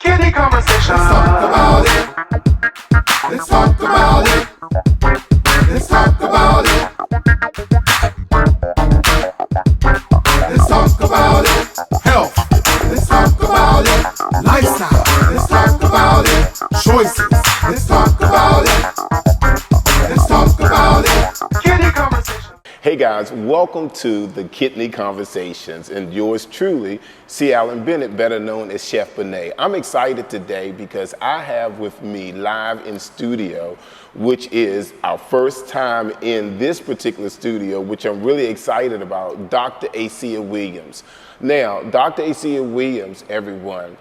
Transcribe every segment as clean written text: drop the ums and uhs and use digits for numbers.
Kidney conversation. Let's talk about it. Let's talk about it. Let's talk about it. Let's talk about it. Health. Let's talk about it. Lifestyle. Let's talk about it. Choices. Let's talk about it. Let's talk about it. Kidney conversation. Hey guys, welcome to the Kidney Conversations and yours truly, C. Allen Bennett, better known as Chef Benet. I'm excited today because I have with me live in studio, which is our first time in this particular studio, which I'm really excited about, Dr. Acia Williams. Now, Dr. Acia Williams, everyone,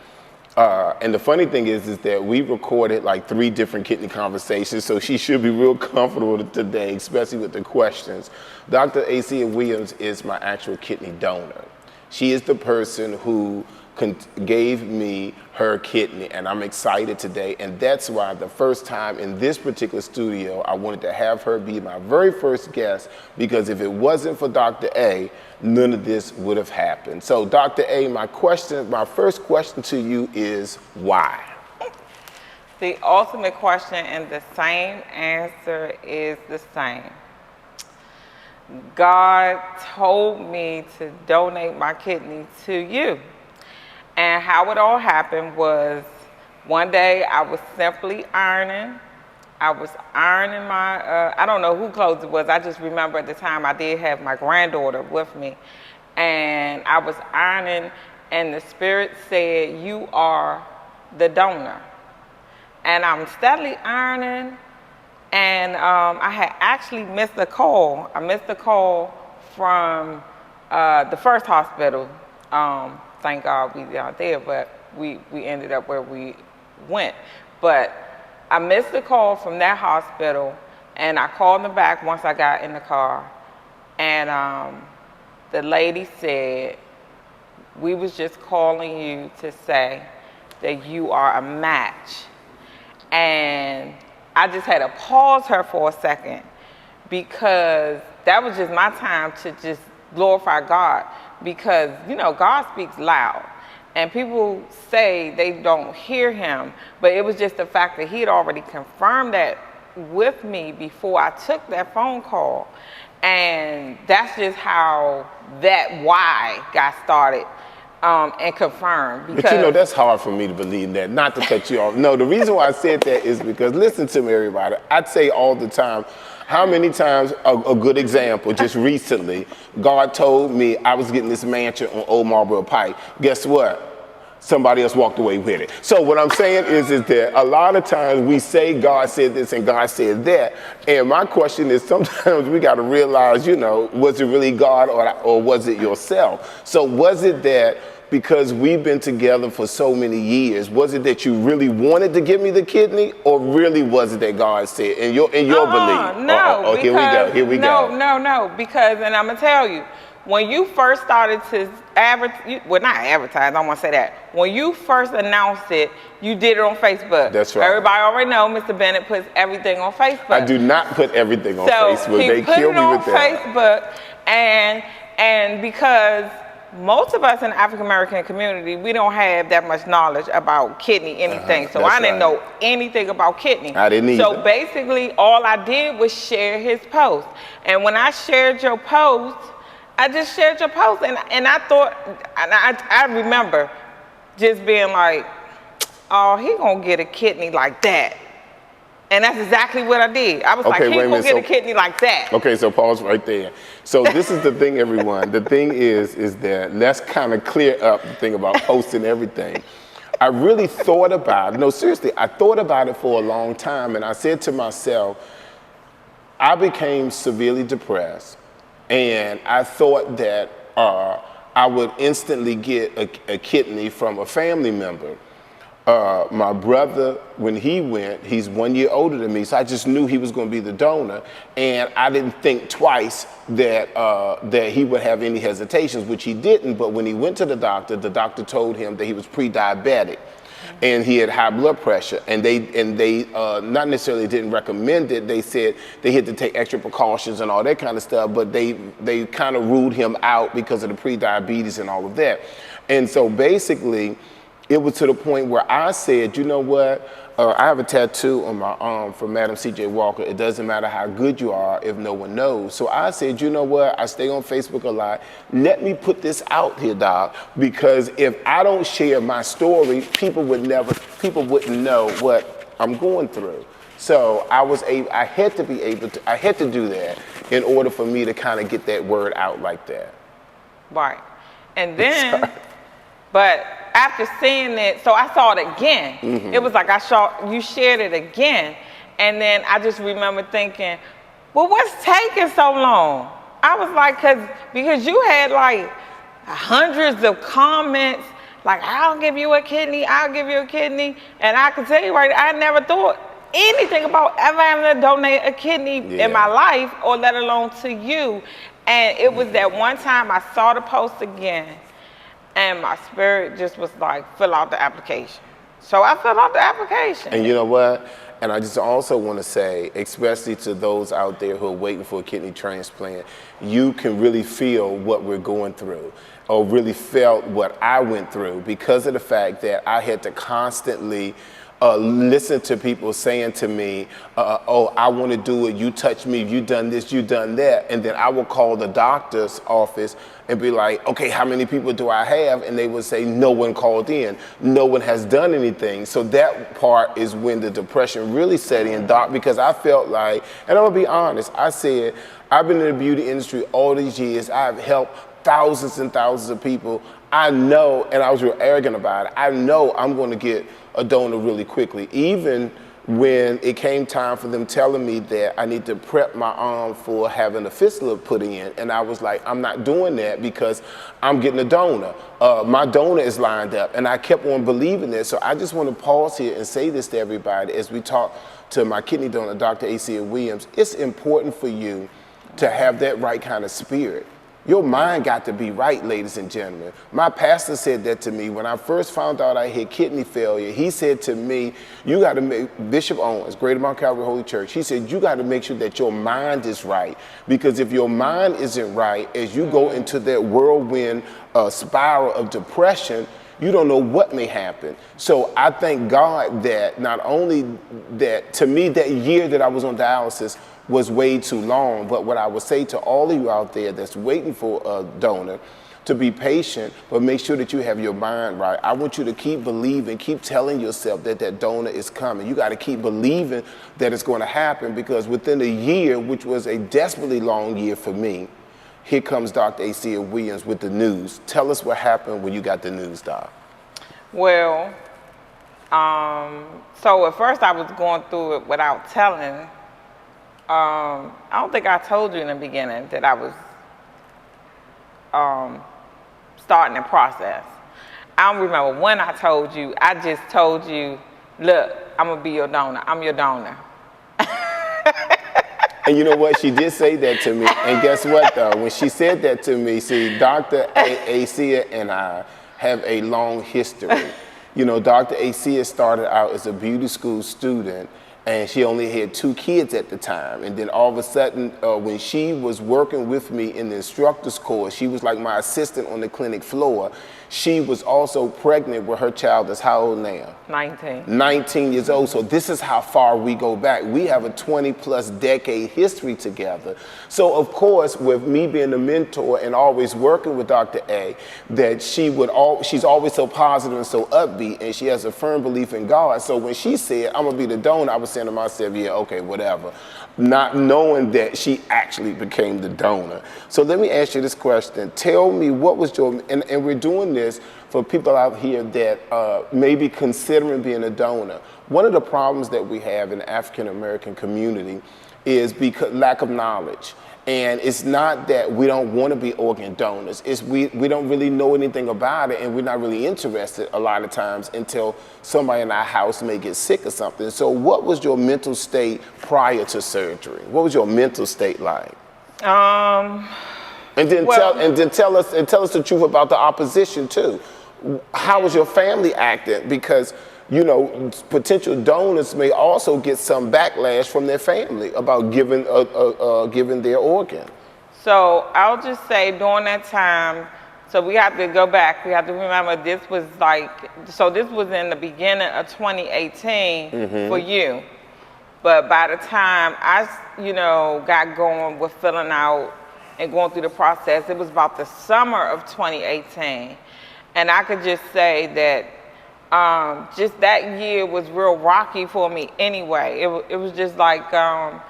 and the funny thing is that we recorded like 3 different kidney conversations, so she should be real comfortable today, especially with the questions. Dr. Acia Williams is my actual kidney donor. She is the person who gave me her kidney, and I'm excited today, and that's why the first time in this particular studio, I wanted to have her be my very first guest, because if it wasn't for Dr. A, none of this would have happened. So Dr. A, my first question to you is why? The ultimate question and the same answer is the same. God told me to donate my kidney to you. And how it all happened was one day I was simply ironing. I was ironing my, I don't know who clothes it was. I just remember at the time I did have my granddaughter with me. And I was ironing and the Spirit said, "You are the donor." And I'm steadily ironing and I had actually missed a call. I missed a call from the first hospital. Thank God we weren't there, but we ended up where we went. But I missed a call from that hospital, and I called them back once I got in the car. And the lady said, "We was just calling you to say that you are a match." And I just had to pause her for a second, because that was just my time to just glorify God. Because, you know, God speaks loud and people say they don't hear him, but it was just the fact that he had already confirmed that with me before I took that phone call. And that's just how that why got started and confirmed. Because But you know, that's hard for me to believe that, not to cut you off. No, the reason why I said that is because, listen to me, everybody, I'd say all the time, how many times, a good example, just recently, God told me I was getting this mansion on Old Marlboro Pike. Guess what? Somebody else walked away with it. So what I'm saying is that a lot of times we say God said this and God said that. And my question is, sometimes we got to realize, you know, was it really God or was it yourself? So was it that because we've been together for so many years, was it that you really wanted to give me the kidney, or really was it that God said in your belief? No, Here we go. No, because, and I'm gonna tell you, when you first started to not advertise, I don't want to say that. When you first announced it, you did it on Facebook. That's right. Everybody already know Mr. Bennett puts everything on Facebook. I do not put everything on Facebook. He They put kill it me on with that. Facebook, and because most of us in the African American community, we don't have that much knowledge about kidney anything. So I didn't know anything about kidney. I didn't either. So basically, all I did was share his post. And when I shared your post, I just shared your post, and I thought, and I remember just being like, "Oh, he gonna get a kidney like that." And that's exactly what I did. I was like, he gonna get a kidney like that. Okay, so pause right there. So this is the thing, everyone. The thing is that let's kind of clear up the thing about posting everything. I really thought about it. No, seriously, I thought about it for a long time, and I said to myself, I became severely depressed, and I thought that I would instantly get a kidney from a family member. My brother, when he went, he's 1 year older than me, so I just knew he was going to be the donor, and I didn't think twice that he would have any hesitations, which he didn't. But when he went to the doctor told him that he was pre-diabetic, and he had high blood pressure, and they not necessarily didn't recommend it. They said they had to take extra precautions and all that kind of stuff, but they kind of ruled him out because of the pre-diabetes and all of that. And so basically, it was to the point where I said, you know what? I have a tattoo on my arm from Madam C.J. Walker. It doesn't matter how good you are if no one knows. So I said, you know what? I stay on Facebook a lot. Let me put this out here, Doc, because if I don't share my story, people wouldn't know what I'm going through. So I had to do that in order for me to kind of get that word out like that. Right. And then, but after seeing it, so I saw it again. Mm-hmm. It was like you shared it again. And then I just remember thinking, well, what's taking so long? I was like, because you had like hundreds of comments, like, I'll give you a kidney, I'll give you a kidney. And I can tell you right, I never thought anything about ever having to donate a kidney in my life, or let alone to you. And it was that one time I saw the post again, and my spirit just was like, fill out the application. So I filled out the application. And you know what? And I just also want to say, especially to those out there who are waiting for a kidney transplant, you can really feel what we're going through, or really felt what I went through, because of the fact that I had to constantly listen to people saying to me, oh, I want to do it, you touch me, you done this, you done that. And then I will call the doctor's office and be like, okay, how many people do I have? And they would say, no one called in. No one has done anything. So that part is when the depression really set in, Doc, because I felt like, and I'm going to be honest, I said, I've been in the beauty industry all these years. I've helped thousands and thousands of people. I know, and I was real arrogant about it, I know I'm going to get a donor really quickly. Even when it came time for them telling me that I need to prep my arm for having a fistula put in, and I was like, I'm not doing that because I'm getting a donor. My donor is lined up, and I kept on believing this. So I just want to pause here and say this to everybody as we talk to my kidney donor, Dr. Acia Williams. It's important for you to have that right kind of spirit. Your mind got to be right, ladies and gentlemen. My pastor said that to me when I first found out I had kidney failure. He said to me, you got to make, Bishop Owens, Greater Mount Calvary Holy Church, he said, you got to make sure that your mind is right. Because if your mind isn't right, as you go into that whirlwind spiral of depression, you don't know what may happen. So I thank God that not only that, to me, that year that I was on dialysis was way too long, but what I would say to all of you out there that's waiting for a donor, to be patient, but make sure that you have your mind right. I want you to keep believing, keep telling yourself that that donor is coming. You got to keep believing that it's going to happen, because within a year, which was a desperately long year for me, here comes Dr. Acia Williams with the news. Tell us what happened when you got the news, Doc. Well, so at first I was going through it without telling. I don't think I told you in the beginning that I was starting the process. I don't remember when I told you. I just told you, look, I'm going to be your donor. I'm your donor. And you know what? She did say that to me. And guess what, though? When she said that to me, see, Dr. Acia and I have a long history. You know, Dr. Acia started out as a beauty school student, and she only had 2 kids at the time. And then all of a sudden, when she was working with me in the instructor's course, she was like my assistant on the clinic floor. She was also pregnant with her child that's how old now? 19. 19 years old. So this is how far we go back. We have a 20-plus decade history together. So of course, with me being a mentor and always working with Dr. A, that she's always so positive and so upbeat, and she has a firm belief in God. So when she said, I'm gonna be the donor, I was saying to myself, yeah, okay, whatever. Not knowing that she actually became the donor. So let me ask you this question. Tell me, what was your, and we're doing this for people out here that may be considering being a donor. One of the problems that we have in the African American community is because lack of knowledge. And it's not that we don't want to be organ donors. It's we don't really know anything about it, and we're not really interested a lot of times until somebody in our house may get sick or something. So what was your mental state prior to surgery? What was your mental state like? And then tell us the truth about the opposition too. How was your family acting? Because, you know, potential donors may also get some backlash from their family about giving their organ. So I'll just say during that time, So we have to go back. We have to remember this was this was in the beginning of 2018 for you. But by the time I, got going with filling out and going through the process, it was about the summer of 2018. And I could just say that just that year was real rocky for me anyway. It was just like, I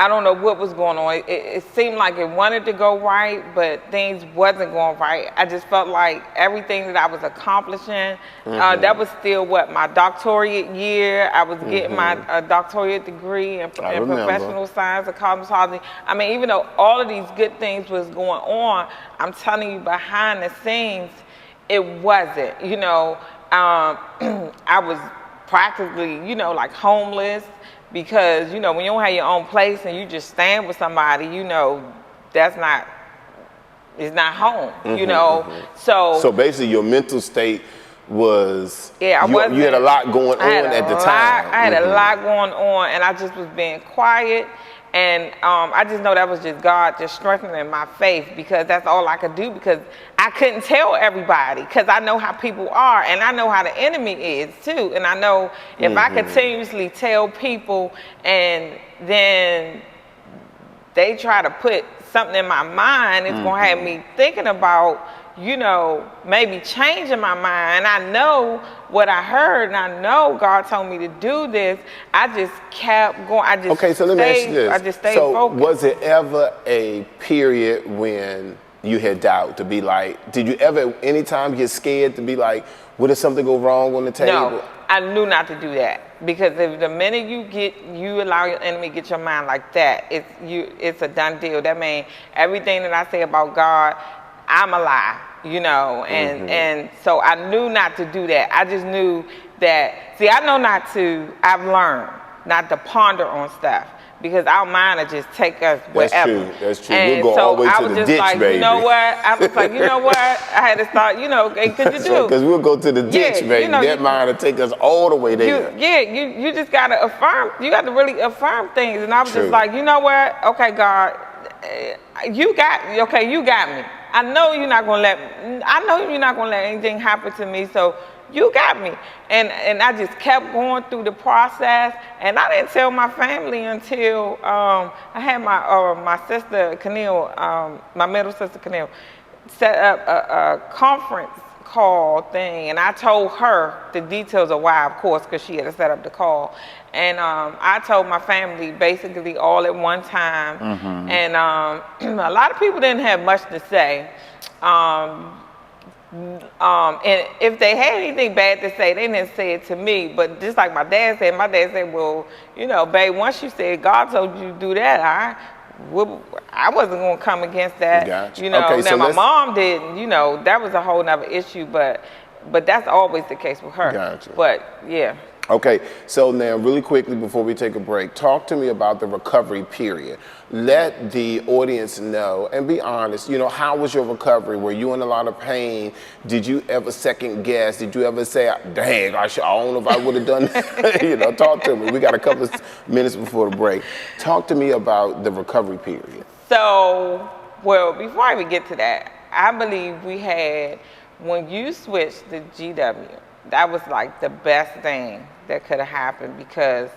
don't know what was going on. It seemed like it wanted to go right, but things wasn't going right. I just felt like everything that I was accomplishing, that was still my doctorate year. I was getting my doctorate degree in professional science and cosmetology. I mean, even though all of these good things was going on, I'm telling you, behind the scenes, it wasn't. I was practically, like homeless. Because, when you don't have your own place and you just stand with somebody, it's not home, So basically your mental state was, you had a lot going on at the time. I had a lot going on, and I just was being quiet. And I just know that was just God just strengthening my faith, because that's all I could do, because I couldn't tell everybody, because I know how people are, and I know how the enemy is too. And I know if I continuously tell people and then they try to put something in my mind, it's going to have me thinking about, maybe changing my mind. I know what I heard, and I know God told me to do this. I just kept going. Okay, so let me ask you this. I just stayed focused. Was it ever a period when you had doubt to be like, did you ever, anytime get scared to be like, what if something go wrong on the table? No, I knew not to do that, because if the minute you allow your enemy to get your mind like that, it's a done deal. That means everything that I say about God, I'm a lie, and so I knew not to do that. I just knew that, I've learned not to ponder on stuff, because our mind will just take us wherever. That's true. And we'll go all the way to the ditch, baby. You know what? I was like, I had to start, because you do. Because we'll go to the ditch, baby. That mind will take us all the way there. You just got to affirm. You got to really affirm things. And I was just like, you know what? Okay, God, you got me. Okay, you got me. I know you're not gonna let anything happen to me, so you got me. And I just kept going through the process, and I didn't tell my family until I had my sister Camille, my middle sister Camille, set up a conference call thing, and I told her the details of why, of course, because she had to set up the call. And I told my family basically all at one time, and a lot of people didn't have much to say. And if they had anything bad to say, they didn't say it to me. But just like my dad said, well, babe, once you said God told you to do that, I wasn't going to come against that. Gotcha. Okay, now my mom didn't, that was a whole nother issue, but that's always the case with her. Gotcha. But yeah. Okay, so now really quickly before we take a break, talk to me about the recovery period. Let the audience know, and be honest, how was your recovery? Were you in a lot of pain? Did you ever second guess? Did you ever say, dang, I don't know if I would have done that? Talk to me. We got a couple of minutes before the break. Talk to me about the recovery period. So, before I even get to that, I believe we had, when you switched to GW, that was like the best thing that could have happened, because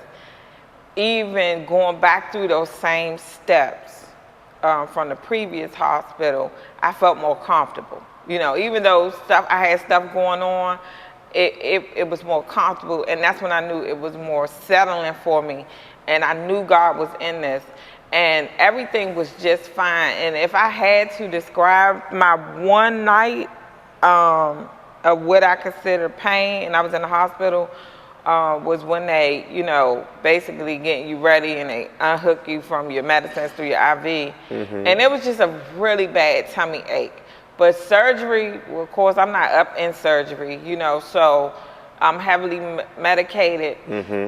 even going back through those same steps from the previous hospital, I felt more comfortable. Even though I had stuff going on, it was more comfortable, and that's when I knew it was more settling for me, and I knew God was in this, and everything was just fine. And if I had to describe my one night of what I consider pain, and I was in the hospital, was when they, basically getting you ready and they unhook you from your medicines through your IV. And it was just a really bad tummy ache. But surgery, well, of course, I'm not up in surgery, so I'm heavily medicated.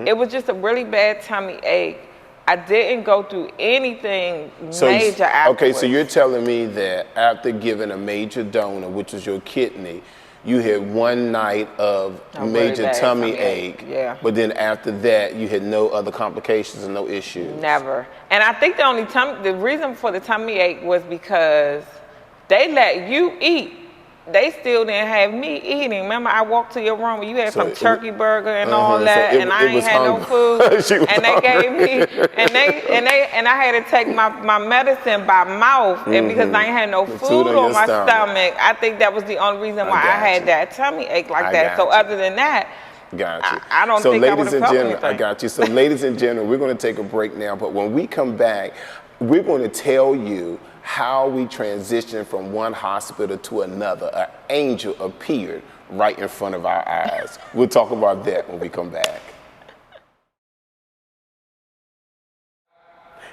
It was just a really bad tummy ache. I didn't go through anything major afterwards. Okay, so you're telling me that after giving a major donor, which was your kidney, you had one night of major tummy ache, but then after that, you had no other complications and no issues? Never. And I think the reason for the tummy ache was because They let you eat. They still didn't have me eating. Remember, I walked to your room and you had So some turkey burger and all so that, it- and it I ain't was had no hungry. food. She was And they gave me, hungry. and I had to take my medicine by mouth, and because I ain't had no The food on on your my stomach. stomach, I think that was the only reason why I got had you. that tummy ache like I that. So got you. other than that, Got you. I don't so think I would ladies have and felt gentlemen, I anything. got you. So ladies and gentlemen, we're going to take a break now, but when we come back, we're going to tell you how we transitioned from one hospital to another. An angel appeared right in front of our eyes. We'll talk about that when we come back.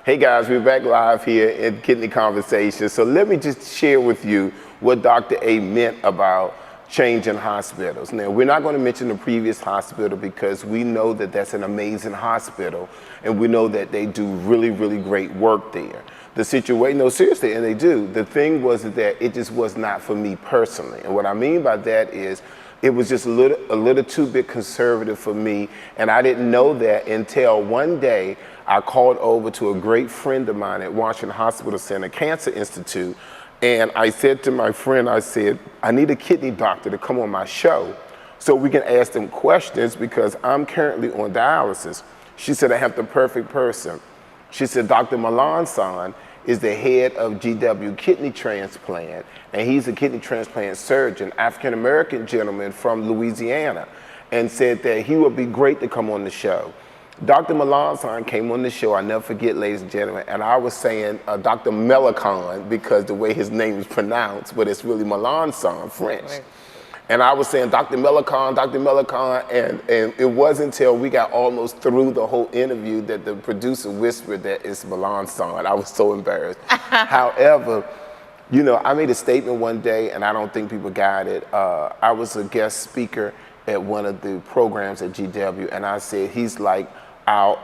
Hey guys, we're back live here in Kidney Conversations. So let me just share with you what Dr. A meant about changing hospitals. Now, we're not going to mention the previous hospital because we know that that's an amazing hospital and we know that they do really, really great work there. The situation, no, seriously, and they do. The thing was that it just was not for me personally. And what I mean by that is it was just a little too bit conservative for me. And I didn't know that until one day I called over to a great friend of mine at Washington Hospital Center Cancer Institute. And I said to my friend, I said, I need a kidney doctor to come on my show so we can ask them questions because I'm currently on dialysis. She said, I have the perfect person. She said, Dr. Melanson is the head of GW Kidney Transplant, and he's a kidney transplant surgeon, African-American gentleman from Louisiana, and said that he would be great to come on the show. Dr. Melanson came on the show, I never forget, ladies and gentlemen, and I was saying Dr. Melanson because the way his name is pronounced, but it's really Melanson, French. Right. And I was saying Dr. Melanson, and it wasn't until we got almost through the whole interview that the producer whispered that it's Melanson. I was so embarrassed. However, you know, I made a statement one day, and I don't think people got it. I was a guest speaker at one of the programs at GW, and I said he's like our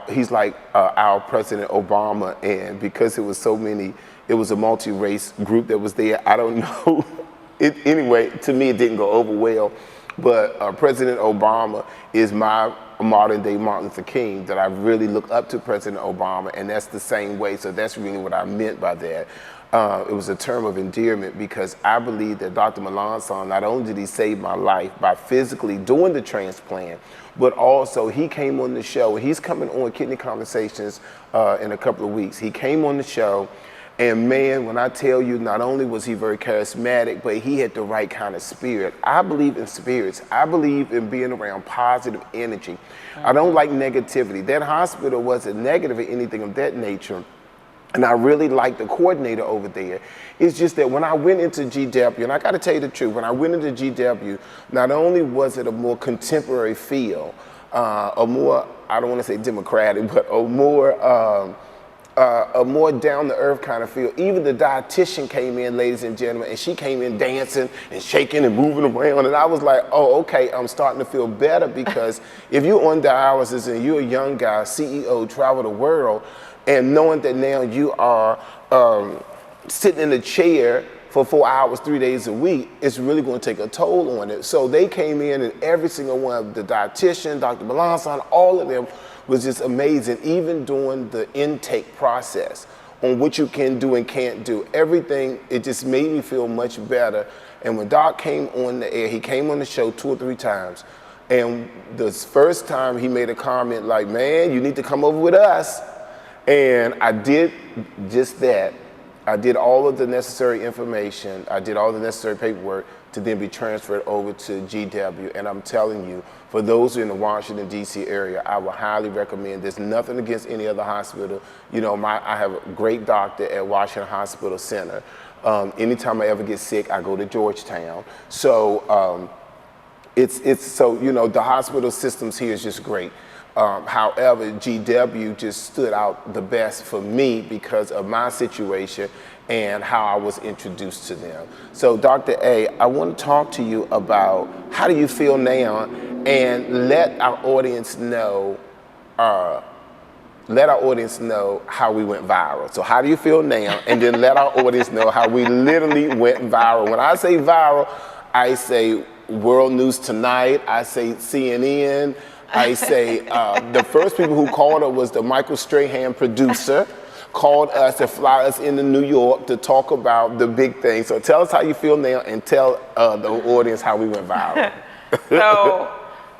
President Obama, and because it was so many, it was a multi-race group that was there. I don't know. Anyway, to me, it didn't go over well, but President Obama is my modern day Martin Luther King, that I really look up to President Obama, and that's the same way, so that's really what I meant by that. It was a term of endearment because I believe that Dr. Melanson, not only did he save my life by physically doing the transplant, but also he came on the show. He's coming on Kidney Conversations in a couple of weeks. He came on the show, and man, when I tell you, not only was he very charismatic, but he had the right kind of spirit. I believe in spirits. I believe in being around positive energy. I don't like negativity. That hospital wasn't negative or anything of that nature. And I really like the coordinator over there. It's just that when I went into GW, and I got to tell you the truth, when I went into GW, not only was it a more contemporary feel, a more, I don't want to say democratic, but a more down-to-earth kind of feel. Even the dietitian came in, ladies and gentlemen, and she came in dancing and shaking and moving around, and I was like, oh, okay, I'm starting to feel better, because if you're on dialysis and you're a young guy, CEO, travel the world, and knowing that now you are sitting in a chair for 4 hours, 3 days a week, it's really going to take a toll on it. So they came in, and every single one, the dietitian, Dr. Melanson, all of them was just amazing, even during the intake process on what you can do and can't do. Everything, it just made me feel much better. And when Doc came on the air, he came on the show 2 or 3 times. And the first time he made a comment like, man, you need to come over with us. And I did just that. I did all of the necessary information. I did all the necessary paperwork to then be transferred over to GW. And I'm telling you, for those who are in the Washington, D.C. area, I would highly recommend. There's nothing against any other hospital. You know, I have a great doctor at Washington Hospital Center. Anytime I ever get sick, I go to Georgetown. So so, you know, the hospital systems here is just great. However, GW just stood out the best for me because of my situation and how I was introduced to them. So, Dr. A, I want to talk to you about how do you feel now, and let our audience know how we went viral. So how do you feel now? And then let our audience know how we literally went viral. When I say viral, I say World News Tonight, I say CNN, I say the first people who called her was the Michael Strahan producer, called us to fly us into New York to talk about the big thing. So tell us how you feel now and tell the audience how we went viral. So,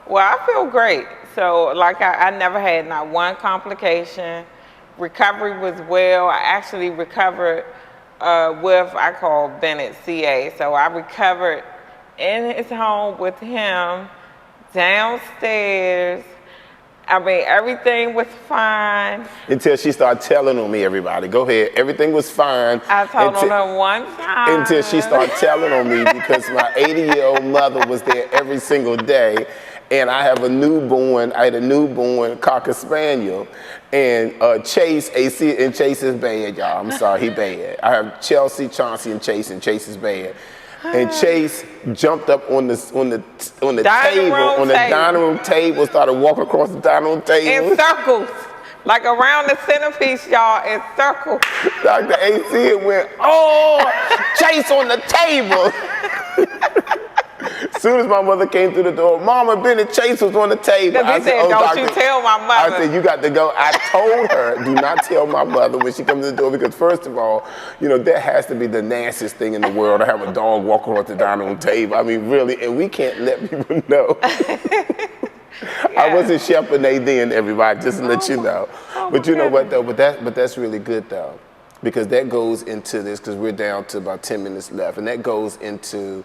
well, I feel great. So, like I never had not one complication. Recovery was well. I actually recovered with, I call Bennett CA. So I recovered in his home with him, downstairs. I mean, everything was fine. Until she started telling on me, everybody. Go ahead. Everything was fine. I told on her one time. Until she started telling on me because my 80-year-old mother was there every single day. And I have a newborn, I had a newborn Cocker Spaniel. And Chase, Acia, and Chase is bad, y'all. I'm sorry, he bad. I have Chelsea, Chauncey, and Chase is bad. And Chase jumped up on the dining room table, started walking across the dining room table. In circles. Like around the centerpiece, y'all, in circles. Dr. Acia went, oh, Chase on the table. As soon as my mother came through the door, Mama, Bennett Chase was on the table. I said, oh, don't you tell my mother. I said, you got to go. I told her, do not tell my mother when she comes to the door, because first of all, you know, that has to be the nastiest thing in the world to have a dog walk across the dining room table. I mean, really, and we can't let people know. Yeah. I wasn't Chef Benet then, everybody, just to let you know. But you know what, though? But that's really good, though, because that goes into this, because we're down to about 10 minutes left, and that goes into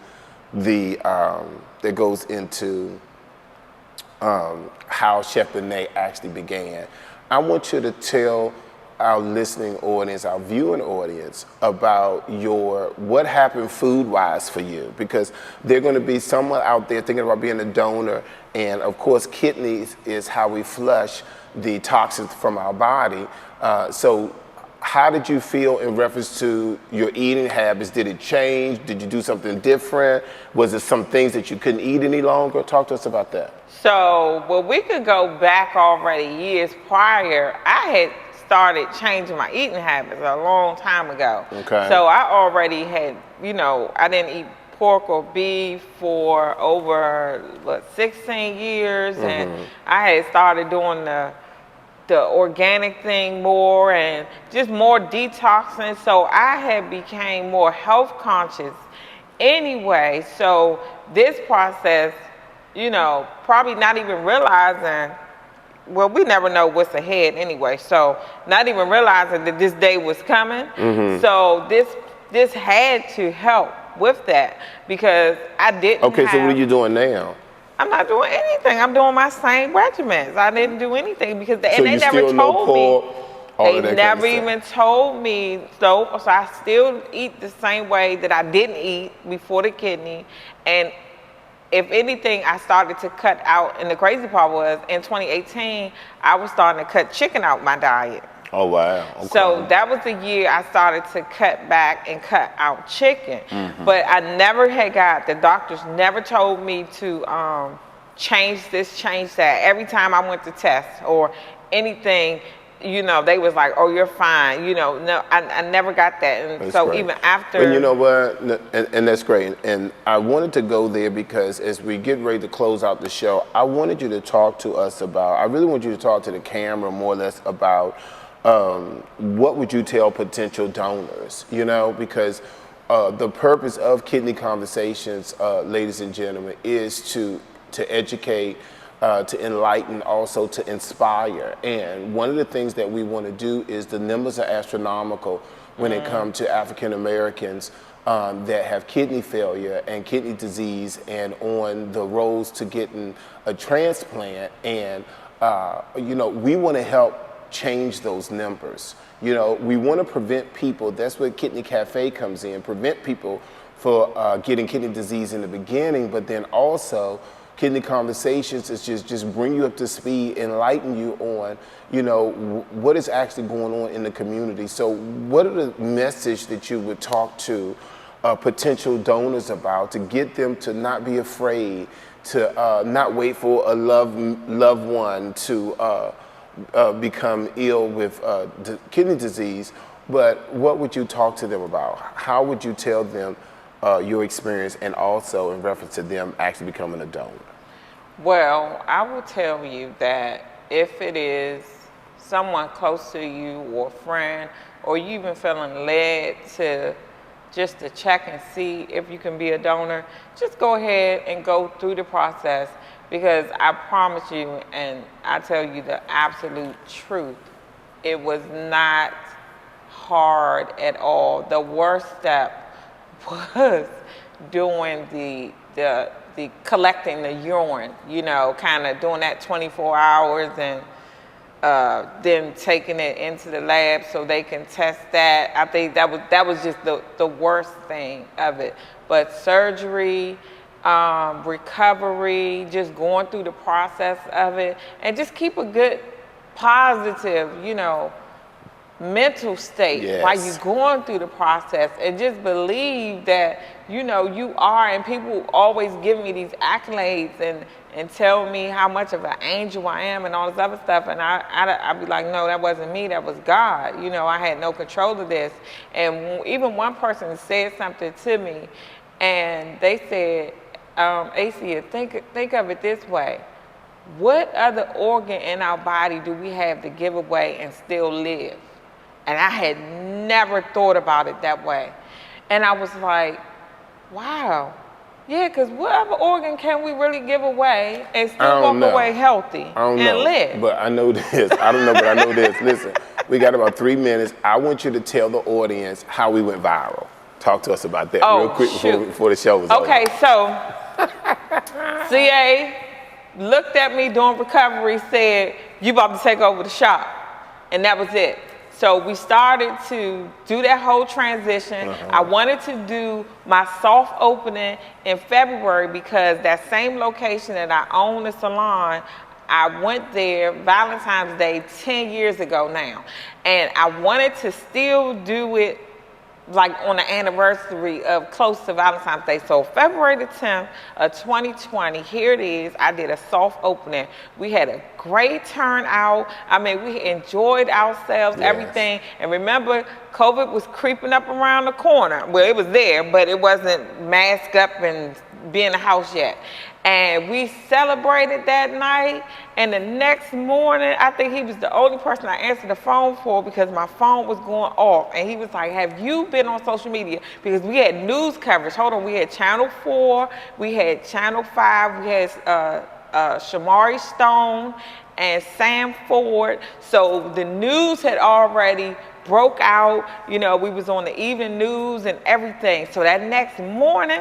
how Chef Benet actually began. I want you to tell our listening audience, our viewing audience, about what happened food-wise for you, because they're going to be someone out there thinking about being a donor, and of course, kidneys is how we flush the toxins from our body. So how did you feel in reference to your eating habits? Did it change? Did you do something different? Was it some things that you couldn't eat any longer? Talk to us about that. So, well, we could go back already years prior. I had started changing my eating habits a long time ago. Okay. So I already had, you know, I didn't eat pork or beef for over, 16 years. Mm-hmm. And I had started doing the organic thing more and just more detoxing. So I had became more health conscious anyway. So this process, you know, probably not even realizing, well, we never know what's ahead anyway. So not even realizing that this day was coming. Mm-hmm. So this had to help with that, because I didn't Okay, so what are you doing now? I'm not doing anything. I'm doing my same regimens. I didn't do anything because they never told me. They never even told me. So I still eat the same way that I didn't eat before the kidney. And if anything, I started to cut out. And the crazy part was, in 2018, I was starting to cut chicken out my diet. Oh, wow. Okay. So that was the year I started to cut back and cut out chicken. Mm-hmm. But I never the doctors never told me to change this, change that. Every time I went to test or anything, you know, they was like, oh, you're fine. You know, no, I never got that. And that's so great. Even after. And you know what? And that's great. And I wanted to go there because as we get ready to close out the show, I wanted you to talk to us about, I really want you to talk to the camera more or less about what would you tell potential donors, you know, because the purpose of Kidney Conversations, ladies and gentlemen, is to educate, to enlighten, also to inspire. And one of the things that we want to do is the numbers are astronomical when it comes to African Americans that have kidney failure and kidney disease and on the roads to getting a transplant. And, you know, we want to help change those numbers. You know, we want to prevent people, that's where Kidney Cafe comes in, prevent people for getting kidney disease in the beginning, but then also Kidney Conversations is just bring you up to speed, enlighten you on, you know, what is actually going on in the community. So what are the message that you would talk to potential donors about to get them to not be afraid, to not wait for a loved one to become ill with kidney disease, but what would you talk to them about? How would you tell them your experience, and also in reference to them actually becoming a donor? Well, I will tell you that if it is someone close to you or a friend, or you even feeling led to just to check and see if you can be a donor, just go ahead and go through the process, because I promise you, and I tell you the absolute truth, it was not hard at all. The worst step was doing the collecting the urine, you know, kind of doing that 24 hours and then taking it into the lab so they can test that. I think that was just the worst thing of it. But surgery, recovery, just going through the process of it, and just keep a good, positive, you know, mental state while you're going through the process, and just believe that, you know, you are. And people always give me these accolades and tell me how much of an angel I am and all this other stuff, and I'd be like, no, that wasn't me, that was God. You know, I had no control of this. And even one person said something to me, and they said, Acia, think of it this way: what other organ in our body do we have to give away and still live? And I had never thought about it that way. And I was like, wow. Yeah, because what other organ can we really give away and still walk away healthy and live? But I know this. I don't know, but I know this. Listen, we got about 3 minutes. I want you to tell the audience how we went viral. Talk to us about that real quick before the show was over. Okay, so CA looked at me during recovery, said, you about to take over the shop. And that was it. So we started to do that whole transition. I wanted to do my soft opening in February, because that same location that I own the salon, I went there Valentine's Day 10 years ago now. And I wanted to still do it like on the anniversary of close to Valentine's Day. So February the 10th of 2020, here it is. I did a soft opening. We had a great turnout. I mean, we enjoyed ourselves, everything. And remember, COVID was creeping up around the corner. Well, it was there, but it wasn't masked up and be in the house yet. And we celebrated that night, and the next morning, I think he was the only person I answered the phone for, because my phone was going off. And he was like, have you been on social media? Because we had news coverage. Hold on, we had Channel 4, we had Channel 5, we had Shamari Stone and Sam Ford. So the news had already broke out. You know, we was on the evening news and everything. So that next morning,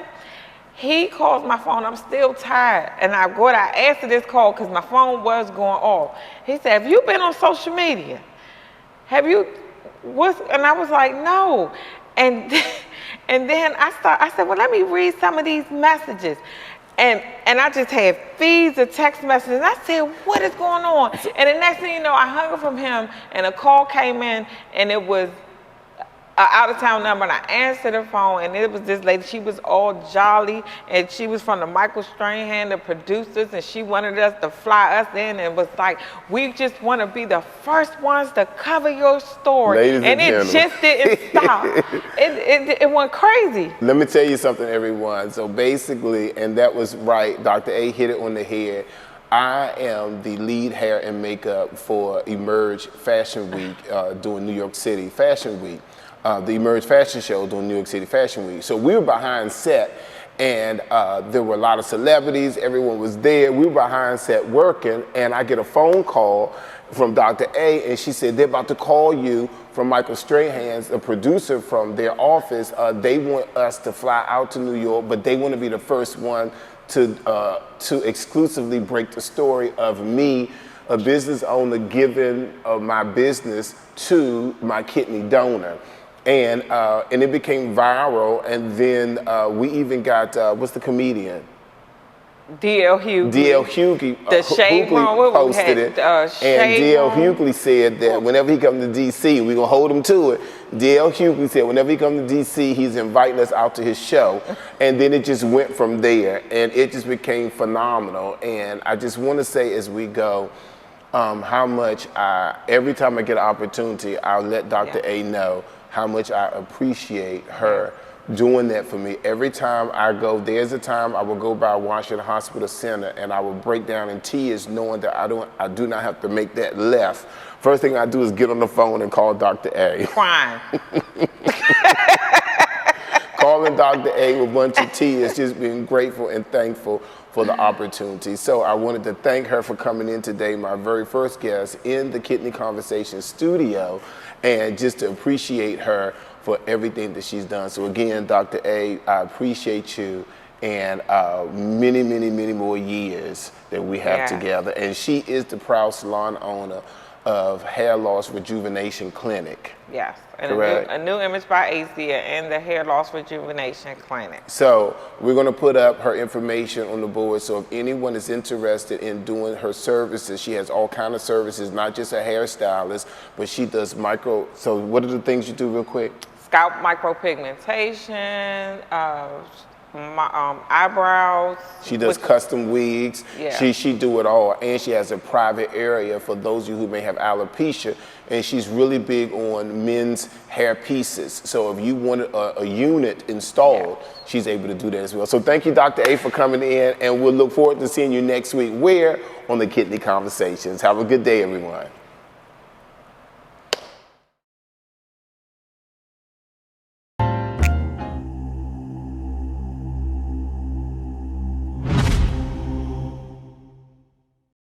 he calls my phone. I'm still tired. And I answered this call because my phone was going off. He said, have you been on social media? Have you, and I was like, no. And then I said, well, let me read some of these messages. And I just had feeds of text messages. And I said, what is going on? And the next thing you know, I hung up from him, and a call came in, and it was an out-of-town number, and I answered the phone, and it was this lady. She was all jolly, and she was from the Michael Strahan, the producers, and she wanted us to fly us in, and was like, we just want to be the first ones to cover your story. Ladies and it gentlemen. just didn't stop. It went crazy. Let me tell you something, everyone. So basically, and that was right, Dr. A hit it on the head. I am the lead hair and makeup for Emerge Fashion Week during New York City Fashion Week. The Emerge Fashion Show during New York City Fashion Week. So we were behind set, and there were a lot of celebrities. Everyone was there. We were behind set working, and I get a phone call from Dr. A, and she said, they're about to call you from Michael Strahan's, a producer from their office. They want us to fly out to New York, but they want to be the first one to exclusively break the story of me, a business owner, giving my business to my kidney donor. And it became viral, and then we even got, what's the comedian? D.L. Hughley. D.L. Hughley posted it, and D.L. Hughley said that whenever he comes to D.C., we're going to hold him to it. D.L. Hughley said whenever he comes to D.C., he's inviting us out to his show. And then it just went from there, and it just became phenomenal. And I just want to say as we go, how much every time I get an opportunity, I'll let Dr. A know how much I appreciate her doing that for me. Every time I go, there's a time I will go by Washington Hospital Center and I will break down in tears knowing that I do not have to make that left. First thing I do is get on the phone and call Dr. A. Crying. Calling Dr. A with a bunch of tears, just being grateful and thankful for the opportunity. So I wanted to thank her for coming in today, my very first guest in the Kidney Conversation studio, and just to appreciate her for everything that she's done. So again, Dr. A, I appreciate you, and many, many, many more years that we have together. And she is the proud salon owner of Hair Loss Rejuvenation Clinic. Yes, and correct? A new image by Acia and the Hair Loss Rejuvenation Clinic. So we're going to put up her information on the board. So if anyone is interested in doing her services, she has all kinds of services, not just a hairstylist, but she does micro. So what are the things you do real quick? Scalp micropigmentation, eyebrows. She does custom wigs. Yeah. She do it all, and she has a private area for those of you who may have alopecia, and she's really big on men's hair pieces. So if you wanted a unit installed, she's able to do that as well. So thank you, Dr. A, for coming in, and we'll look forward to seeing you next week. Where? On the Kidney Conversations. Have a good day, everyone.